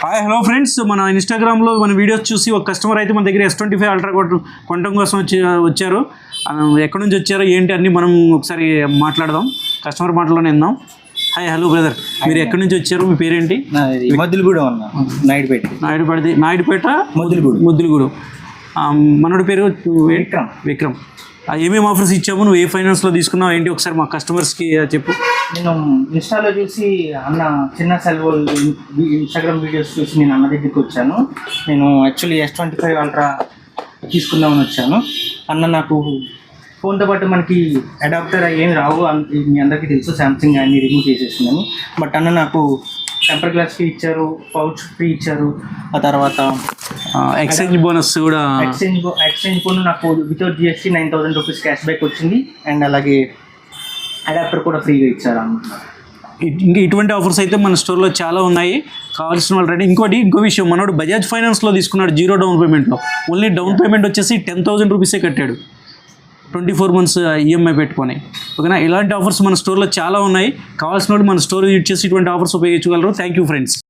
Hi hello friends, మన ఇన్స్టాగ్రామ్లో మన వీడియోస్ చూసి ఒక కస్టమర్ అయితే మన దగ్గర S25 అల్ట్రా కొనడం కోసం వచ్చారు. ఎక్కడి నుంచి వచ్చారో ఏంటి అన్నీ మనం ఒకసారి మాట్లాడదాం, కస్టమర్ మాటలోనే విందాం. హాయ్ హలో బ్రదర్, మీరు ఎక్కడి నుంచి వచ్చారు, మీ పేరేంటి? ముద్దులగూడెం అన్న, నాయుడుపేట ముద్దులగూడెం. మనోడి పేరు విక్రమ్. ఏమేమి ఆఫర్స్ ఇచ్చాము, నువ్వు ఏ ఫైనాన్స్లో తీసుకున్నావు ఏంటి ఒకసారి మా కస్టమర్స్కి చెప్పు. నేను ఇన్స్టాలో చూసి అన్న చిన్న సెలవు ఇన్స్టాగ్రామ్ వీడియోస్ చూసి నేను అన్న దగ్గరికి వచ్చాను. నేను యాక్చువల్లీ S25 అల్ట్రా తీసుకుందామని వచ్చాను. అన్న నాకు ఫోన్తో పాటు మనకి అడాప్టర్ ఏమి రావు, మీ అందరికీ తెలుసు, శాంసంగ్ అన్ని రిమూవ్ చేసేసిందని. బట్ అన్న నాకు టెంపర్ గ్లాస్ ఫ్రీ ఇచ్చారు, పౌచ్ ఫ్రీ ఇచ్చారు. ఆ తర్వాత ఎక్స్చేంజ్ బోనస్ కూడా, ఎక్స్చేంజ్ పోను నాకు without GST 9,000 rupees cash back వచ్చింది. అండ్ అలాగే అడాప్టర్ కూడా ఫ్రీగా ఇచ్చారు అన్నమాట. ఇంకా ఇటువంటి ఆఫర్స్ అయితే మన స్టోర్లో చాలా ఉన్నాయి, కావాల్సిన వాళ్ళు రండి. ఇంకో విషయం, మనోడు బజాజ్ ఫైనాన్స్లో తీసుకున్నాడు 0 డౌన్ పేమెంట్లో. ఓన్లీ డౌన్ పేమెంట్ వచ్చేసి 10,000 రూపీసే కట్టాడు, 24 months EMI పెట్టుకొని. ఓకేనా, ఇలాంటి ఆఫర్స్ మన స్టోర్లో చాలా ఉన్నాయి. కావాల్సిన వాళ్ళు మన స్టోర్ యూజ్ చేసి ఇటువంటి ఆఫర్స్ ఉపయోగించగలరు. Thank you friends.